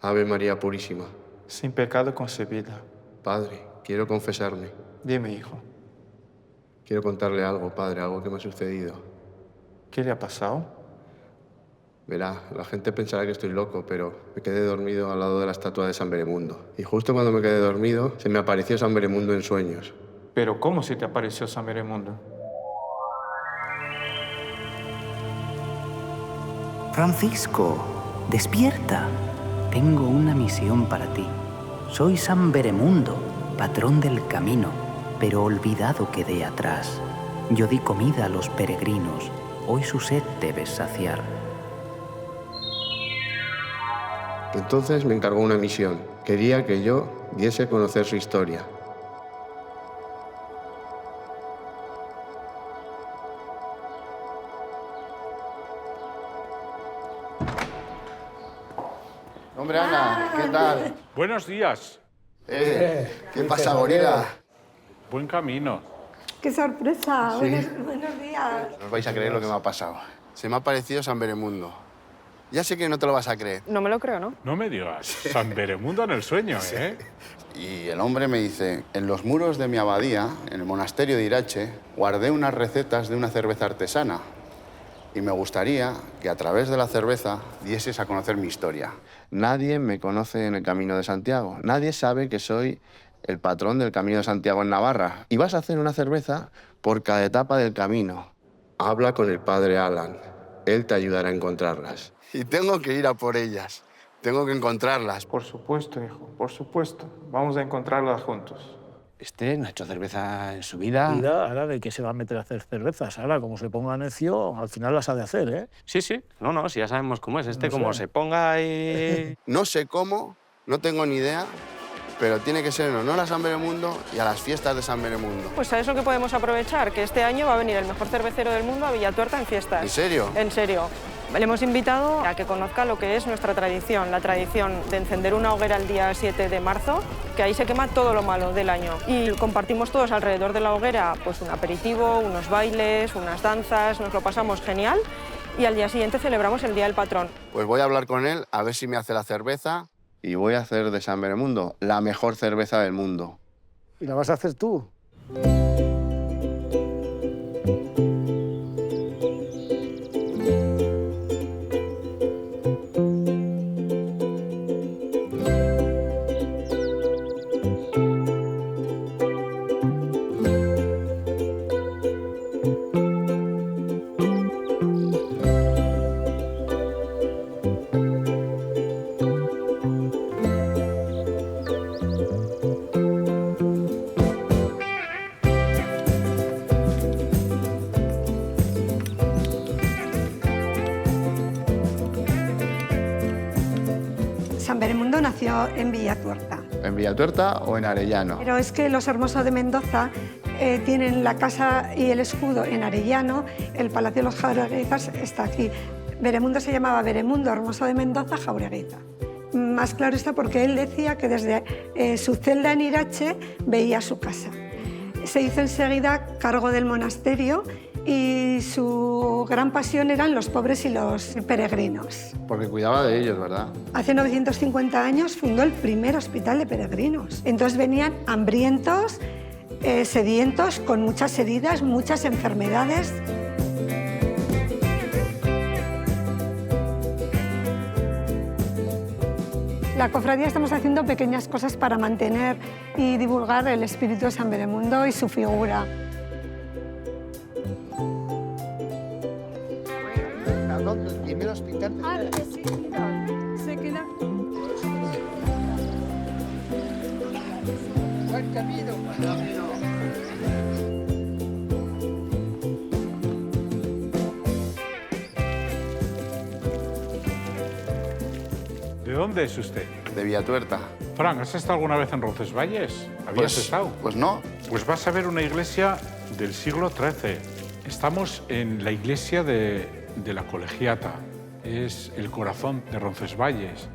Ave María Purísima. sin pecado concebida. Padre, quiero confesarme. Dime, hijo, Quiero contarle algo, padre, algo que me ha sucedido. ¿qué le ha pasado? Verá, la gente pensará que estoy loco, pero me quedé dormido al lado de la estatua de San Beremundo. Y justo cuando me quedé dormido, se me apareció San Beremundo en sueños. ¿Pero cómo se te apareció San Beremundo? Francisco, despierta. Tengo una misión para ti. Soy San Beremundo, patrón del camino, pero olvidado quedé atrás. Yo di comida a los peregrinos, hoy su sed debes saciar. Entonces me encargó una misión. Quería que yo diese a conocer su historia. Hombre, Ana, ¿qué tal? Buenos días. ¿Qué pasa, gorila? Buen camino. ¡Qué sorpresa! Sí. Buenos días. No os vais a creer lo que me ha pasado. Se me ha aparecido San Beremundo. Ya sé que no te lo vas a creer. No me lo creo, ¿no? No me digas. San Beremundo en el sueño, ¿eh? Y el hombre me dice, en los muros de mi abadía, en el monasterio de Irache, guardé unas recetas de una cerveza artesana. Y me gustaría que a través de la cerveza dieses a conocer mi historia. Nadie me conoce en el Camino de Santiago. Nadie sabe que soy el patrón del Camino de Santiago en Navarra. Y vas a hacer una cerveza por cada etapa del camino. Habla con el padre Alan. Él te ayudará a encontrarlas. Y tengo que ir a por ellas. Tengo que encontrarlas. Por supuesto, hijo, por supuesto. Vamos a encontrarlas juntos. Este no ha hecho cerveza en su vida. Ahora de qué se va a meter a hacer cervezas. Ahora, como se ponga necio, al final las ha de hacer, ¿eh? Sí, sí. No, si ya sabemos cómo es. No Como sé. se ponga ahí... No sé cómo, no tengo ni idea, pero tiene que ser en honor a San Beremundo y a las fiestas de San Beremundo. Pues ¿sabes lo que podemos aprovechar? Que este año va a venir el mejor cervecero del mundo a Villatuerta en fiestas. ¿En serio? En serio. Le hemos invitado a que conozca lo que es nuestra tradición, la tradición de encender una hoguera el día 7 de marzo, que ahí se quema todo lo malo del año. Y compartimos todos alrededor de la hoguera pues un aperitivo, unos bailes, unas danzas, nos lo pasamos genial. Y al día siguiente celebramos el Día del Patrón. Pues voy a hablar con él a ver si me hace la cerveza. Y voy a hacer de San Beremundo la mejor cerveza del mundo. ¿Y la vas a hacer tú? San Beremundo nació en Villatuerta. ¿En Villatuerta o en Arellano? Pero es que los Hermosos de Mendoza tienen la casa y el escudo en Arellano, el Palacio de los Jaureguizas está aquí. Beremundo se llamaba Beremundo Hermoso de Mendoza Jaureguiza. Más claro está porque él decía que desde su celda en Irache veía su casa. Se hizo enseguida cargo del monasterio y su gran pasión eran los pobres y los peregrinos. Porque cuidaba de ellos, ¿verdad? Hace 950 años fundó el primer hospital de peregrinos. Entonces venían hambrientos, sedientos, con muchas heridas, muchas enfermedades. La cofradía estamos haciendo pequeñas cosas para mantener y divulgar el espíritu de San Beremundo y su figura. El primer hospital Se queda. Buen camino. ¿De dónde es usted? De Villatuerta. Fran, ¿has estado alguna vez en Roncesvalles? ¿Habías estado? Pues no. Pues vas a ver una iglesia del siglo XIII. Estamos en la iglesia de la Colegiata. Es el corazón de Roncesvalles.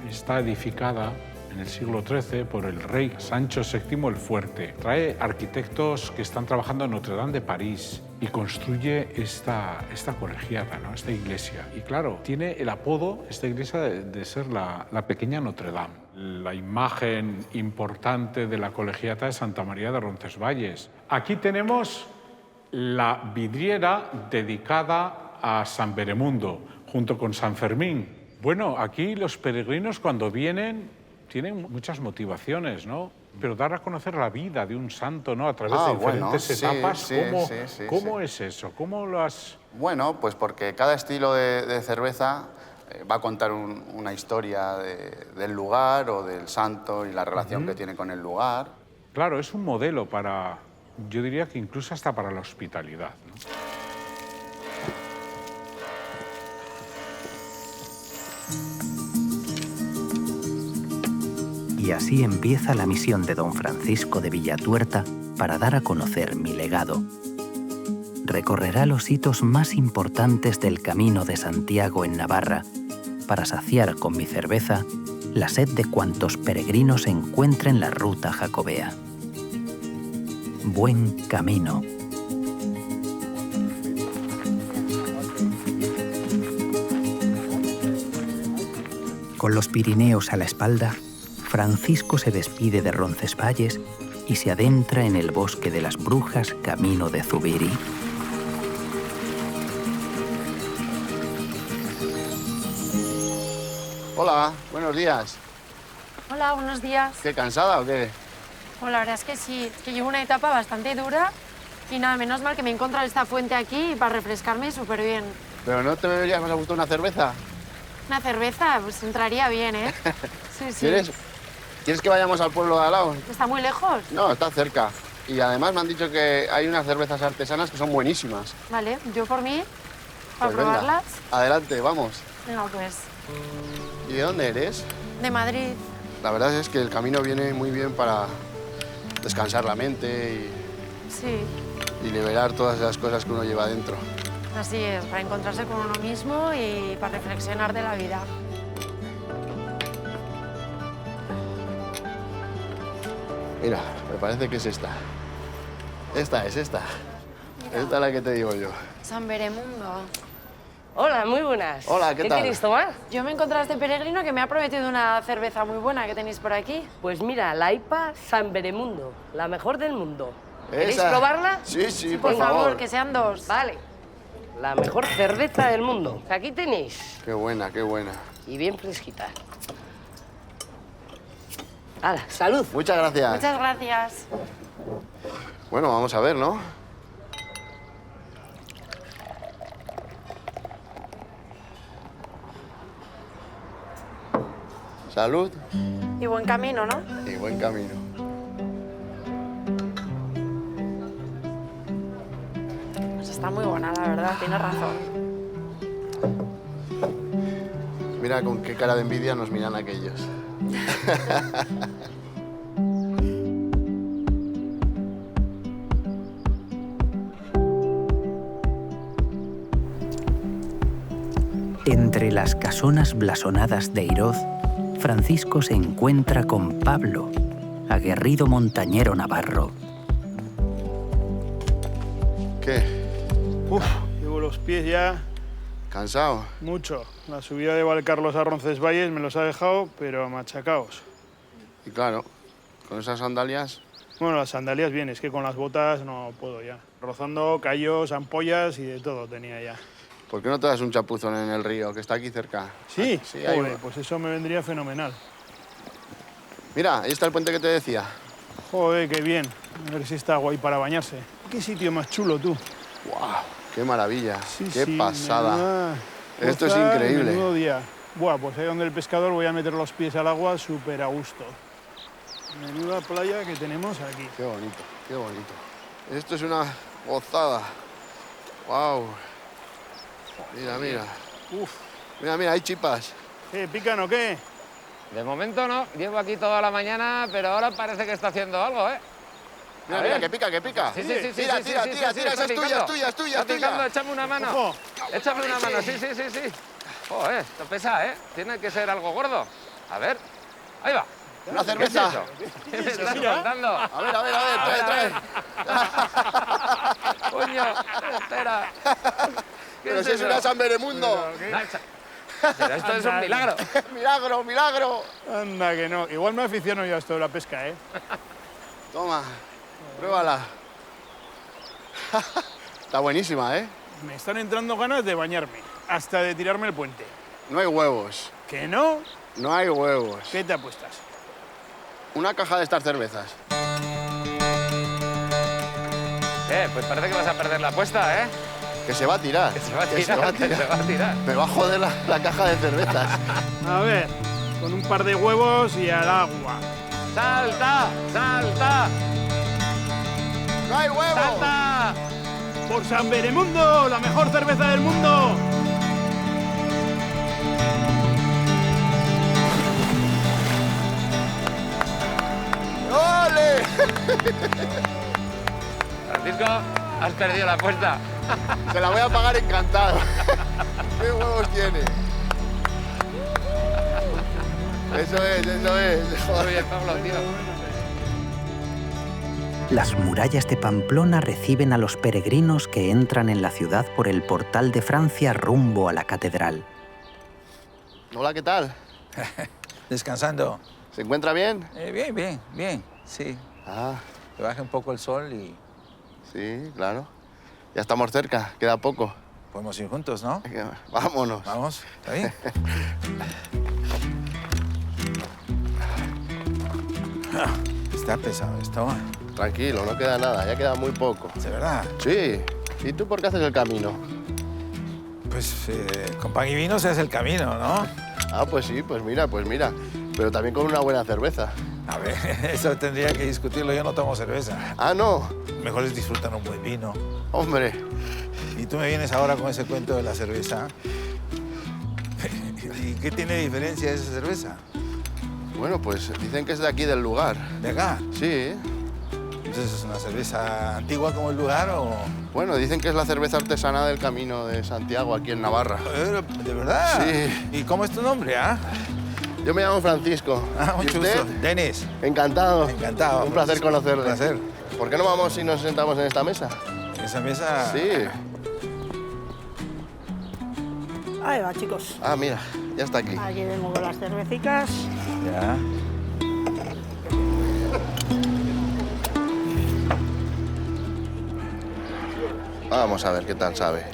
Está edificada en el siglo XIII por el rey Sancho VII el Fuerte. Trae arquitectos que están trabajando en Notre Dame de París y construye esta colegiata, ¿no? Esta iglesia. Y claro, tiene el apodo, esta iglesia, de ser la pequeña Notre Dame. La imagen importante de la colegiata es Santa María de Roncesvalles. Aquí tenemos la vidriera dedicada a San Beremundo, junto con San Fermín. Bueno, aquí los peregrinos cuando vienen tienen muchas motivaciones, ¿no? Pero dar a conocer la vida de un santo, ¿no? A través de diferentes etapas. ¿Cómo es eso? ¿Cómo lo has...? Bueno, pues porque cada estilo de cerveza va a contar una historia del lugar o del santo y la relación que tiene con el lugar. Claro, es un modelo para, yo diría que incluso hasta para la hospitalidad, ¿no? Y así empieza la misión de don Francisco de Villatuerta para dar a conocer mi legado. Recorrerá los hitos más importantes del Camino de Santiago en Navarra para saciar con mi cerveza la sed de cuantos peregrinos encuentren la ruta jacobea. Buen camino. Con los Pirineos a la espalda, Francisco se despide de Roncesvalles y se adentra en el bosque de las Brujas camino de Zubiri. Hola, buenos días. Hola, buenos días. ¿Qué, cansada o qué? Pues la verdad es que sí, es que llevo una etapa bastante dura y nada, menos mal que me he encontrado esta fuente aquí para refrescarme súper bien. ¿Pero no te beberías más a gusto una cerveza? Una cerveza, pues entraría bien, ¿eh? Sí, sí. ¿Quieres que vayamos al pueblo de al lado? ¿Está muy lejos? No, está cerca. Y además me han dicho que hay unas cervezas artesanas que son buenísimas. Vale, yo por mí, para Pues venga, probarlas. adelante, vamos. Venga, pues. ¿Y de dónde eres? De Madrid. La verdad es que el camino viene muy bien para descansar la mente Sí, y liberar todas esas cosas que uno lleva dentro. así es, para encontrarse con uno mismo y para reflexionar de la vida. Mira, me parece que es esta. Esta es esta. Esta es la que te digo yo. San Beremundo. Hola, muy buenas. Hola, ¿qué tal? queréis tomar? Yo me he encontrado a este peregrino que me ha prometido una cerveza muy buena que tenéis por aquí. Pues mira, la IPA San Beremundo, la mejor del mundo. ¿Queréis ¿Esa? probarla? Sí, sí, Por favor, que sean dos. Vale. La mejor cerveza del mundo. Aquí tenéis. Qué buena, qué buena. Y bien fresquita. ¡Hala, salud! Muchas gracias. Muchas gracias. Bueno, vamos a ver, ¿no? Salud Y buen camino, ¿no? y buen camino. Pues está muy buena, la verdad, tienes razón. Mira con qué cara de envidia nos miran aquellos. Entre las casonas blasonadas de Iroz, Francisco se encuentra con Pablo, aguerrido montañero navarro. ¿Qué? Uf, llevo los pies ya ¿Cansado? mucho. La subida de Valcarlos a Roncesvalles me los ha dejado, pero machacaos. Y claro, con esas sandalias... Bueno, las sandalias bien, es que con las botas no puedo ya. Rozando callos, ampollas y de todo tenía ya. ¿Por qué no te das un chapuzón en el río, que está aquí cerca? ¿Sí? Sí, ahí Joder, va. pues eso me vendría fenomenal. Mira, ahí está el puente que te decía. Joder, qué bien. A ver si está agua ahí para bañarse. Qué sitio más chulo, tú. ¡Guau! ¡Qué maravilla! Sí, ¡Qué sí, pasada! menuda Esto es costa, increíble. Menudo día. Buah, pues ahí donde el pescador voy a meter los pies al agua súper a gusto. Menuda playa que tenemos aquí. ¡Qué bonito! ¡Qué bonito! Esto es una gozada. ¡Guau! Mira, mira. Uf. Mira, mira, hay chipas. ¿Pican o qué? De momento no. Llevo aquí toda la mañana, pero ahora parece que está haciendo algo, ¿eh? Mira, A mira, ver. que pica, que pica. Sí, sí, sí. Tira, sí, tira, sí, tira, sí, tira. está Esa es tuya, picando. es tuya, es tuya, es Está picando, tuya. échame una mano. Ojo. Échame una mano, sí, sí, sí, sí. Joder, esto pesa, ¿eh? Tiene que ser algo gordo. A ver. Ahí va. ¿Una cerveza? ¿Qué me estás contando? A ver, trae. Coño, espera. Pero si es una San Beremundo. Pero esto es un milagro. Milagro. Anda que no. Igual me aficiono yo a esto de la pesca, ¿eh? Toma, pruébala. Está buenísima, ¿eh? Me están entrando ganas de bañarme, hasta de tirarme el puente. No hay huevos. ¿Que no? No hay huevos. ¿Qué te apuestas? Una caja de estas cervezas. Pues parece que vas a perder la apuesta, ¿eh? Que se va a tirar. Que se va a tirar. Me va a joder la caja de cervezas. A ver, con un par de huevos y al agua. ¡Salta! ¡No hay huevos! ¡Salta! ¡Por San Beremundo, la mejor cerveza del mundo! ¡Ole! Francisco, has perdido la apuesta. Se la voy a pagar encantado. ¿Qué huevos tiene? Eso es. Muy bien, Pablo, tío. Las murallas de Pamplona reciben a los peregrinos que entran en la ciudad por el portal de Francia rumbo a la catedral. Hola, ¿qué tal? Descansando. ¿Se encuentra bien? Bien, sí. Ah. Que baje un poco el sol y... Sí, claro. Ya estamos cerca, queda poco. Podemos ir juntos, ¿no? Vámonos. Vamos, ¿está bien? Está pesado esto. Tranquilo, no queda nada, ya queda muy poco. ¿De verdad? Sí. ¿Y tú por qué haces el camino? Pues con pan y vino se hace el camino, ¿no? Ah, pues sí, pues mira. Pero también con una buena cerveza. A ver, eso tendría que discutirlo. Yo no tomo cerveza. Ah, ¿no? Mejor es disfrutar un buen vino. Hombre. Y tú me vienes ahora con ese cuento de la cerveza. ¿Y qué tiene diferencia esa cerveza? Bueno, pues dicen que es de aquí del lugar. ¿De acá? Sí. ¿Entonces es una cerveza antigua como el lugar o...? Bueno, dicen que es la cerveza artesana del Camino de Santiago, aquí en Navarra. ¿De verdad? Sí. ¿Y cómo es tu nombre, ah? Yo me llamo Francisco. Ah, mucho gusto. Denis. Encantado. Encantado. Un placer conocerle. Un placer. ¿Por qué no vamos y nos sentamos en esta mesa? ¿En esa mesa? Sí. Ahí va, chicos. Ah, mira, ya está aquí. Aquí vemos las cervecitas. Ya. Vamos a ver qué tal sabe.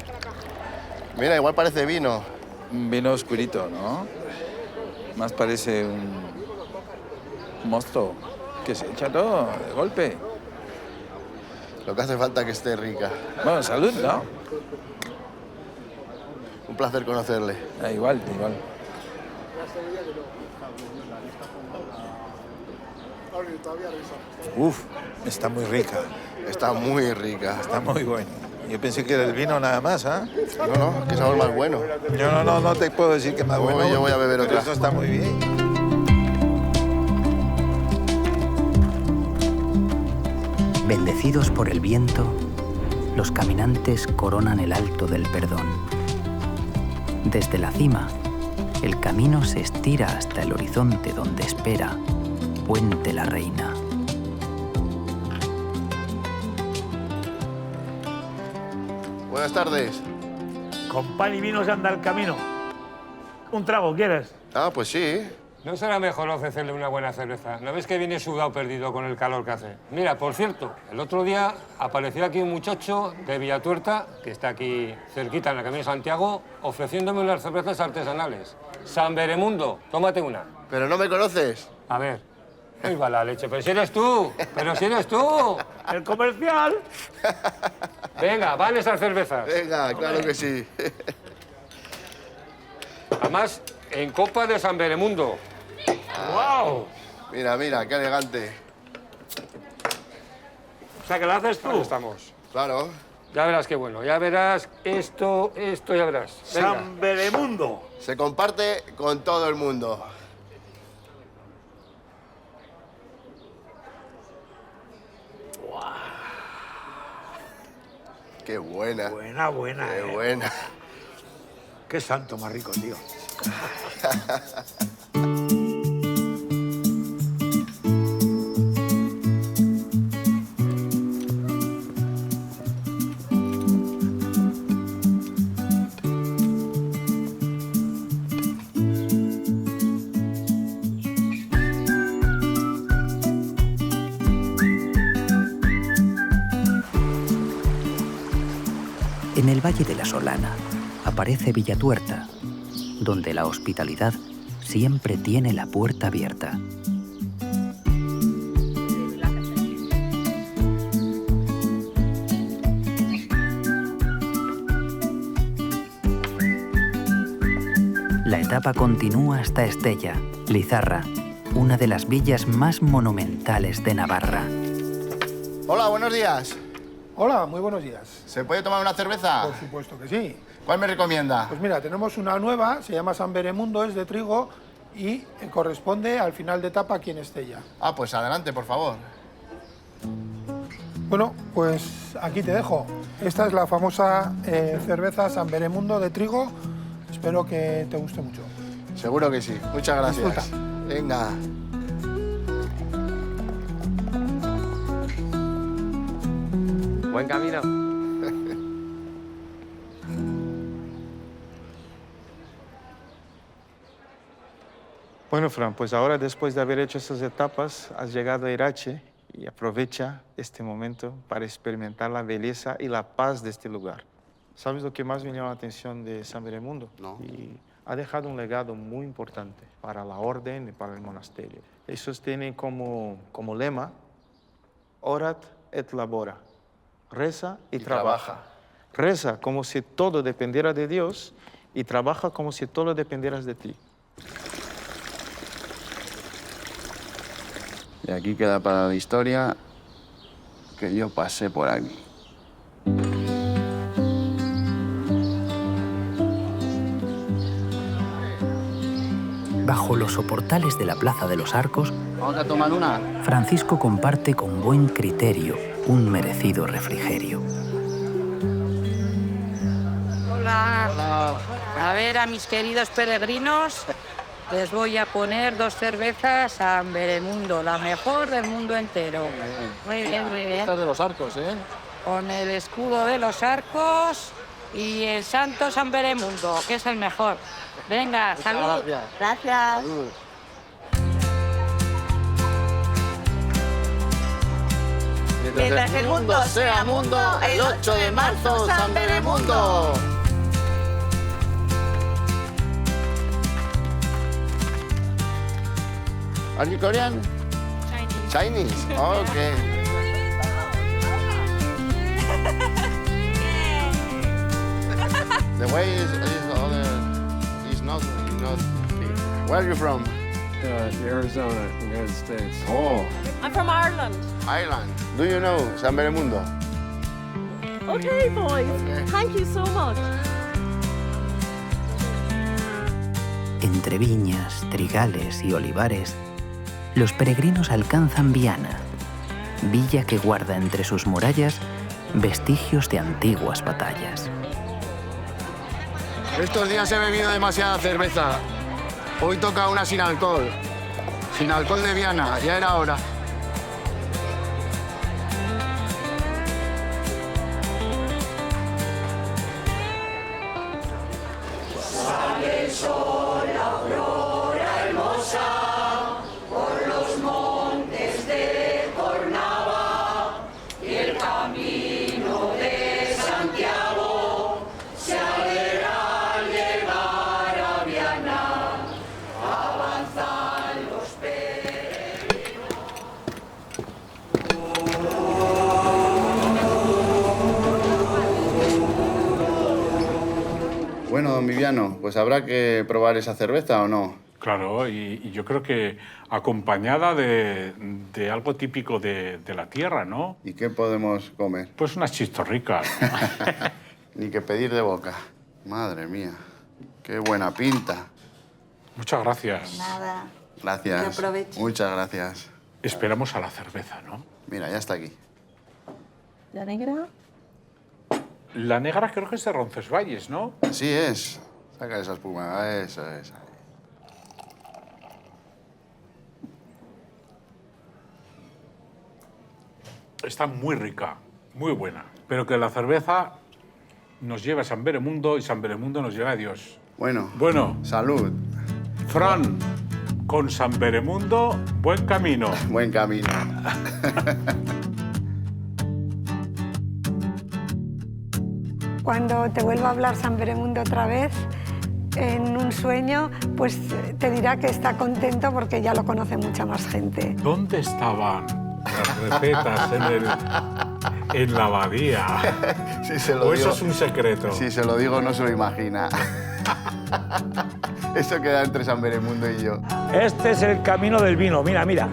Mira, igual parece vino. Un vino oscurito, ¿no? Más parece un mosto que se echa todo de golpe. Lo que hace falta es que esté rica. Bueno, salud, ¿no? Un placer conocerle. Igual. Uf, está muy rica. Está muy rica. Está muy bueno. Yo pensé que era el vino nada más, ¿ah? No, qué sabor más bueno. No te puedo decir que más bueno. Yo voy a beber otra. Eso está muy bien. Bendecidos por el viento, los caminantes coronan el alto del perdón. Desde la cima, el camino se estira hasta el horizonte donde espera Puente la Reina. Buenas tardes. Con pan y vino se anda el camino. ¿Un trago quieres? Ah, pues sí. ¿No será mejor ofrecerle una buena cerveza? ¿No ves que viene sudado perdido con el calor que hace? Mira, por cierto, el otro día apareció aquí un muchacho de Villatuerta, que está aquí cerquita en el Camino de Santiago, ofreciéndome unas cervezas artesanales. San Beremundo, tómate una. ¿Pero no me conoces? A ver, ahí va la leche. ¡Pero si eres tú! ¡Pero si eres tú! ¡El comercial! Venga, van esas cervezas. Venga, claro que sí. Además, en copa de San Beremundo. ¡Guau! Mira, qué elegante. O sea, que lo haces tú. Ahí estamos. Claro. Ya verás qué bueno. Ya verás esto ya verás. Venga. San Beremundo. Se comparte con todo el mundo. Qué buena. Buena. Qué buena. Qué santo más rico, tío. el Valle de la Solana aparece Villatuerta, donde la hospitalidad siempre tiene la puerta abierta. La etapa continúa hasta Estella, Lizarra, una de las villas más monumentales de Navarra. Hola, buenos días. Hola, muy buenos días. ¿Se puede tomar una cerveza? Por supuesto que sí. ¿Cuál me recomienda? Pues mira, tenemos una nueva, se llama San Beremundo, es de trigo y corresponde al final de etapa aquí en Estella. Ah, pues adelante, por favor. Bueno, pues aquí te dejo. Esta es la famosa cerveza San Beremundo de trigo. Espero que te guste mucho. Seguro que sí. Muchas gracias. Disfruta. Venga. Buen camino. Bueno, Fran, pues ahora después de haber hecho estas etapas, has llegado a Irache y aprovecha este momento para experimentar la belleza y la paz de este lugar. ¿Sabes lo que más me llama la atención de San Beremundo? No. Y ha dejado un legado muy importante para la orden y para el monasterio. Ellos tienen como lema, orat et labora, reza y trabaja. Reza como si todo dependiera de Dios y trabaja como si todo dependiera de ti. Y aquí queda para la historia que yo pasé por aquí. Bajo los soportales de la Plaza de los Arcos, ¿Vamos a tomar una? Francisco comparte con buen criterio un merecido refrigerio. Hola. Hola. A ver, a mis queridos peregrinos, les voy a poner 2 cervezas San Beremundo, la mejor del mundo entero. Muy bien, muy bien. Estas de los Arcos, ¿eh? Con el escudo de los Arcos y el santo San Beremundo, que es el mejor. Venga, salud. Gracias. Gracias. Salud. Mientras el mundo sea mundo, el 8 de marzo, San Beremundo. Are you Korean? Chinese. Chinese? Okay. The way is not. Where are you from? Arizona, United States. Oh, I'm from Ireland. Ireland. Do you know San Beremundo? Okay, boys. Thank you so much. Entre viñas, trigales y olivares, los peregrinos alcanzan Viana, villa que guarda entre sus murallas vestigios de antiguas batallas. Estos días he bebido demasiada cerveza. Hoy toca una sin alcohol. Sin alcohol de Viana, ya era hora. Sale el sol, la aurora hermosa, por los montes de Cornava, y el camino de Santiago se alegra al llegar a Viana. Avanzan los peregrinos. Bueno, don Viviano, pues habrá que probar esa cerveza o no. Claro, y yo creo que acompañada de algo típico de la tierra, ¿no? ¿Y qué podemos comer? Pues unas chistorricas. Ni que pedir de boca. Madre mía, qué buena pinta. Muchas gracias. Nada. Gracias. Que aproveche. Muchas gracias. Esperamos a la cerveza, ¿no? Mira, ya está aquí. ¿La negra? La negra creo que es de Roncesvalles, ¿no? Así es. Saca esa espuma. Eso es. Está muy rica, muy buena. Pero que la cerveza nos lleva a San Beremundo y San Beremundo nos lleva a Dios. Bueno. Salud. Fran, con San Beremundo, buen camino. Buen camino. cuando te vuelva a hablar San Veremundo otra vez, en un sueño, pues te dirá que está contento porque ya lo conoce mucha más gente. ¿Dónde estaban las recetas en la abadía? Si se lo ¿O digo, eso es un secreto? Si se lo digo, no se lo imagina. Eso queda entre San Veremundo y yo. Este es el camino del vino, mira, mira.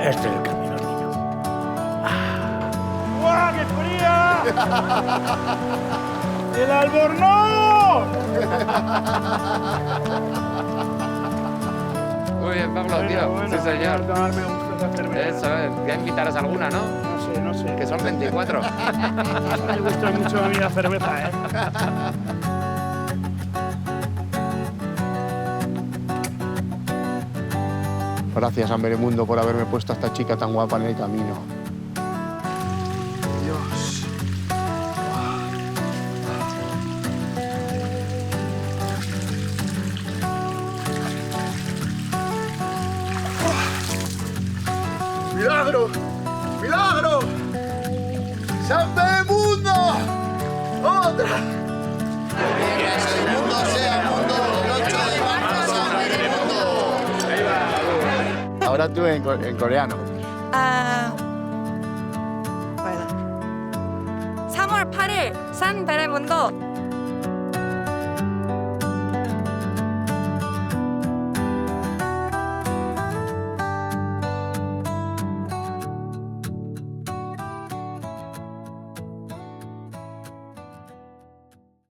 Este es el camino del vino. ¡Guau, qué fría! ¡El Albornoz! Muy bien, Pablo, tío. Sí, señor. Eso es. Ya invitarás alguna, ¿no? No sé. Que son 24. Me gusta mucho a mí la cerveza, ¿eh? Gracias, San Veremundo, por haberme puesto a esta chica tan guapa en el camino. Dios. ¡Milagro! ¡Milagro! ¡San Veremundo! ¡Otra! Mientras el mundo sea mundo, el 8 de marzo San Veremundo. Ahora tú en coreano. 3월 8일 산 베레문도